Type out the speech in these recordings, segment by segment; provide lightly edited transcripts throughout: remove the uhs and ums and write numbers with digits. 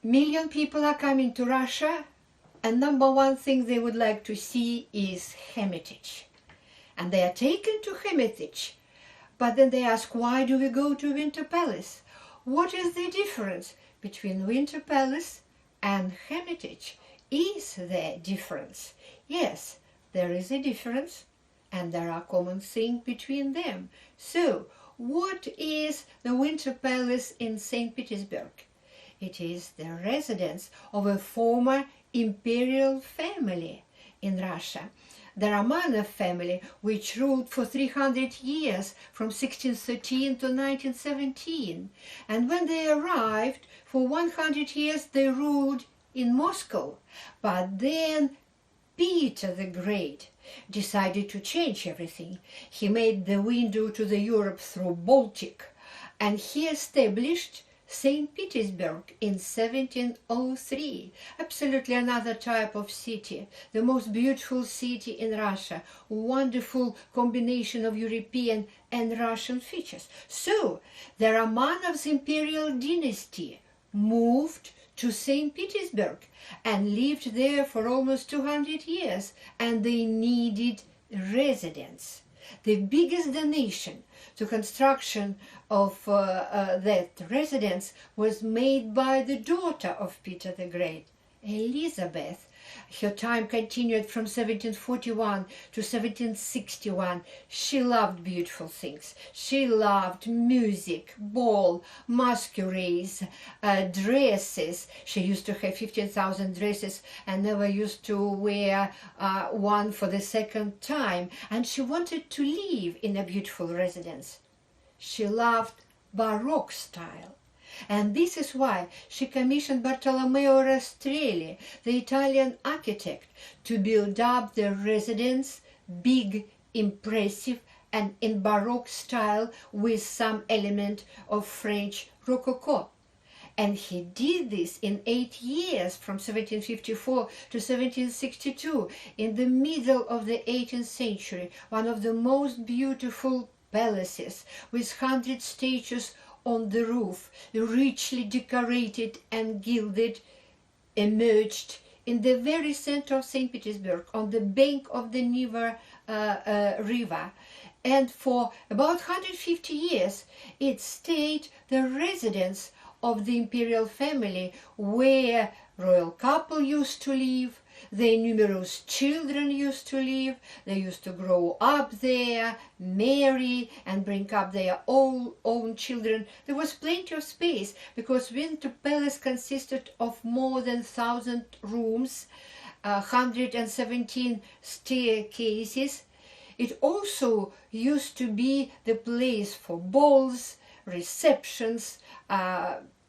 Million people are coming to Russia, and number one thing they would like to see is Hermitage. And they are taken to Hermitage, but then they ask, why do we go to Winter Palace? What is the difference between Winter Palace and Hermitage? Is there difference? Yes, there is a difference, and there are common things between them. So, what is the Winter Palace in St. Petersburg? It is the residence of a former imperial family in Russia, the Romanov family, which ruled for 300 years from 1613 to 1917. And when they arrived, for 100 years they ruled in Moscow. But then Peter the Great decided to change everything. He made the window to the Europe through Baltic, and he established St. Petersburg in 1703, absolutely another type of city, the most beautiful city in Russia, wonderful combination of European and Russian features. So, the Romanovs' imperial dynasty moved to St. Petersburg and lived there for almost 200 years, and they needed residence. The biggest donation to construction of that residence was made by the daughter of Peter the Great, Elizabeth. Her time continued from 1741 to 1761. She loved beautiful things. She loved music, ball, masquerades, dresses. She used to have 15,000 dresses and never used to wear one for the second time. And she wanted to live in a beautiful residence. She loved Baroque style. And this is why she commissioned Bartolomeo Rastrelli, the Italian architect, to build up the residence, big, impressive, and in Baroque style with some element of French Rococo. And he did this in 8 years, from 1754 to 1762, in the middle of the 18th century, one of the most beautiful palaces, with 100 statues on the roof, richly decorated and gilded, emerged in the very center of St. Petersburg, on the bank of the Neva river. And for about 150 years, it stayed the residence of the imperial family, where royal couple used to live, their numerous children used to live, they used to grow up there, marry, and bring up their own children. There was plenty of space, because Winter Palace consisted of more than 1,000 rooms, 117 staircases. It also used to be the place for balls, receptions,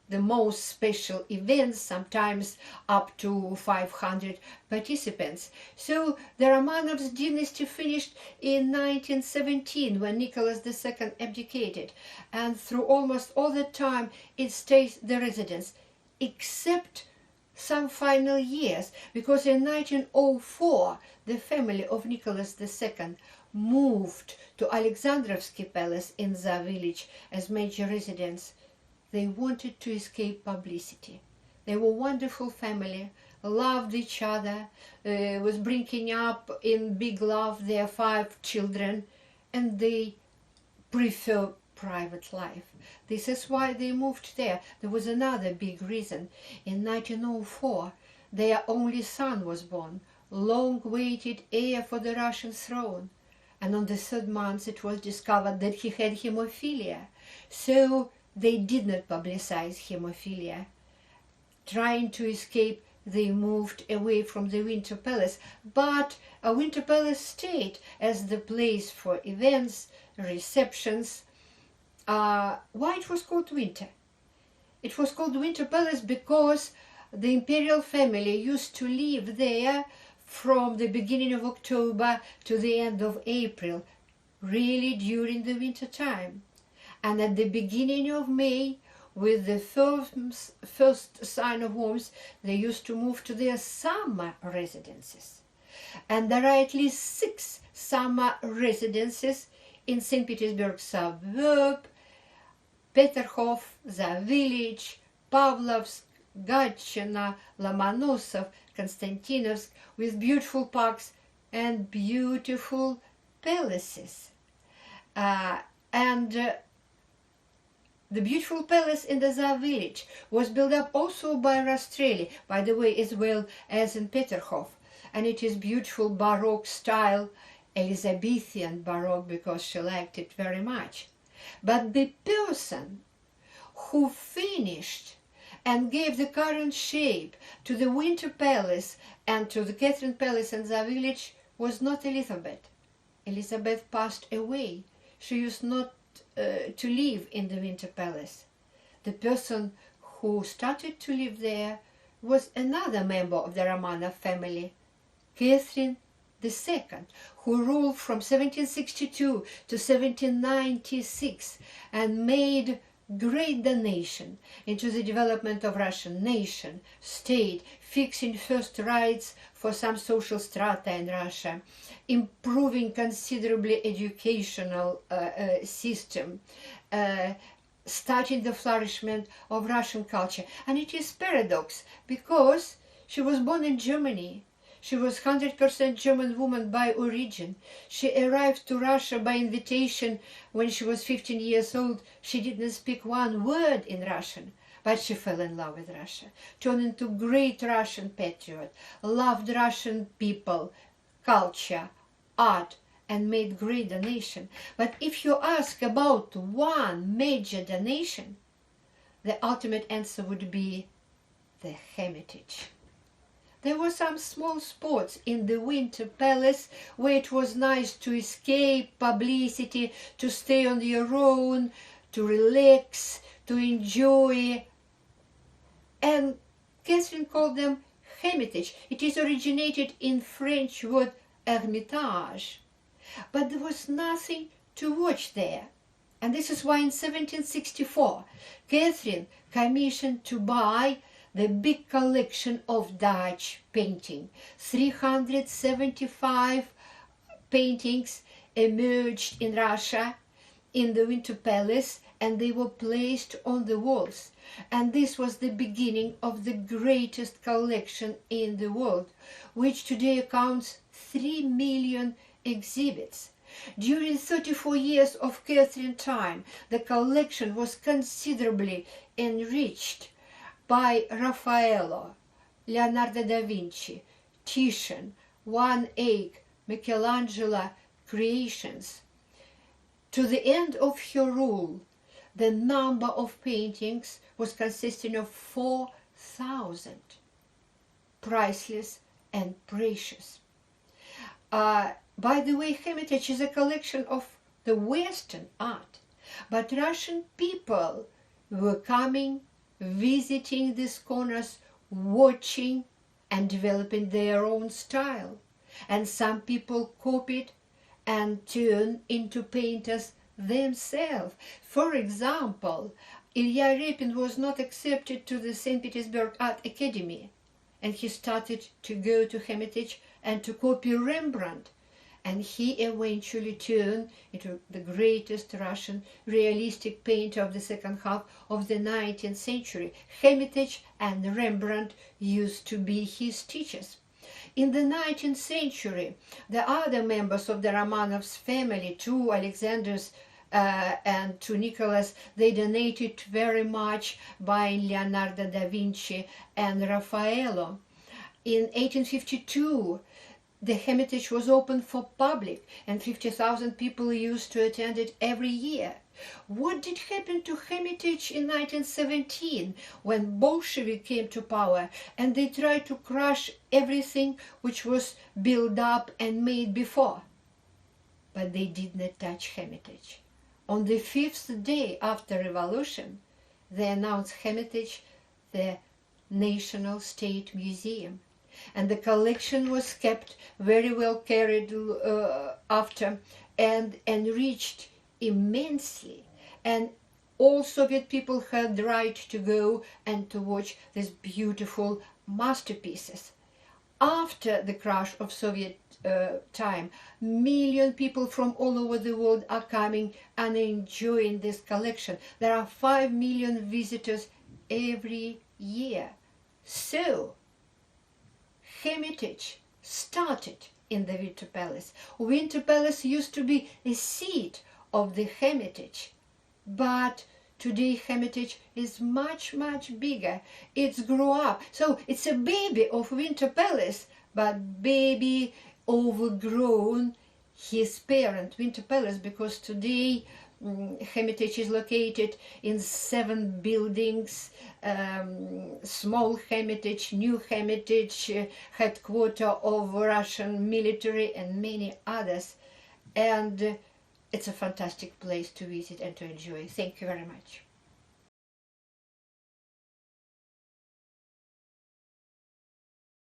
the most special events, sometimes up to 500 participants. So the Romanovs dynasty finished in 1917, when Nicholas II abdicated, and through almost all the time it stays the residence, except some final years, because in 1904 the family of Nicholas II moved to Alexandra Palace in the village as major residence. They wanted to escape publicity. They were a wonderful family, loved each other, was bringing up in big love their 5 children, and they prefer private life. This is why they moved there. There was another big reason. In 1904, their only son was born, long-awaited heir for the Russian throne. And on the 3rd month it was discovered that he had hemophilia. So they did not publicize hemophilia. Trying to escape, they moved away from the Winter Palace, but a Winter Palace stayed as the place for events, receptions. Why it was called Winter? It was called Winter Palace because the imperial family used to live there from the beginning of October to the end of April, really during the winter time. And at the beginning of May, with the first sign of warmth, they used to move to their summer residences. And there are at least 6 summer residences in St. Petersburg suburb, Peterhof, the village, Pavlovsk, Gatchina, Lomonosov, Konstantinovsk, with beautiful parks and beautiful palaces. The beautiful palace in the Tsar village was built up also by Rastrelli, by the way, as well as in Peterhof. And it is beautiful Baroque style, Elizabethan Baroque, because she liked it very much. But the person who finished and gave the current shape to the Winter Palace and to the Catherine Palace in the village was not Elizabeth. Elizabeth passed away. She used not to live in the Winter Palace. The person who started to live there was another member of the Romanov family, Catherine II, who ruled from 1762 to 1796 and made great donation into the development of Russian nation, state, fixing first rights for some social strata in Russia, improving considerably educational system, starting the flourishment of Russian culture. And it is paradox, because she was born in Germany. She was 100% German woman by origin. She arrived to Russia by invitation when she was 15 years old. She didn't speak one word in Russian, but she fell in love with Russia, turned into great Russian patriot, loved Russian people, culture, art, and made great donation. But if you ask about one major donation, the ultimate answer would be the Hermitage. There were some small spots in the Winter Palace where it was nice to escape publicity, to stay on your own, to relax, to enjoy. And Catherine called them Hermitage. It is originated in French word Hermitage. But there was nothing to watch there. And this is why in 1764 Catherine commissioned to buy the big collection of Dutch painting. 375 paintings emerged in Russia in the Winter Palace, and they were placed on the walls. And this was the beginning of the greatest collection in the world, which today accounts 3 million exhibits. During 34 years of Catherine's time, the collection was considerably enriched by Raffaello, Leonardo da Vinci, Titian, Van Eyck, Michelangelo creations. To the end of her rule, the number of paintings was consisting of 4,000, priceless and precious. By the way, Hermitage is a collection of the Western art, but Russian people were coming, visiting these corners, watching and developing their own style. And some people copied and turned into painters themselves. For example, Ilya Repin was not accepted to the St. Petersburg Art Academy, and he started to go to Hermitage and to copy Rembrandt. And he eventually turned into the greatest Russian realistic painter of the second half of the 19th century. Hermitage and Rembrandt used to be his teachers. In the 19th century, the other members of the Romanovs family, two Alexanders and to Nicholas, they donated very much by Leonardo da Vinci and Raffaello. In 1852, the Hermitage was open for public, and 50,000 people used to attend it every year. What did happen to Hermitage in 1917, when Bolsheviks came to power and they tried to crush everything which was built up and made before? But they did not touch Hermitage. On the 5th day after revolution, they announced Hermitage the National State Museum. And the collection was kept very well carried after and enriched immensely. And all Soviet people had the right to go and to watch these beautiful masterpieces. After the crash of Soviet time, million people from all over the world are coming and enjoying this collection. There are 5 million visitors every year So, Hermitage started in the Winter Palace. Winter Palace used to be a seat of the Hermitage, but today Hermitage is much, much bigger. It's grew up. So it's a baby of Winter Palace, but baby overgrown his parent, Winter Palace, because today Hermitage is located in 7 buildings, small Hermitage, new Hermitage, headquarters of Russian military and many others. And it's a fantastic place to visit and to enjoy. Thank you very much.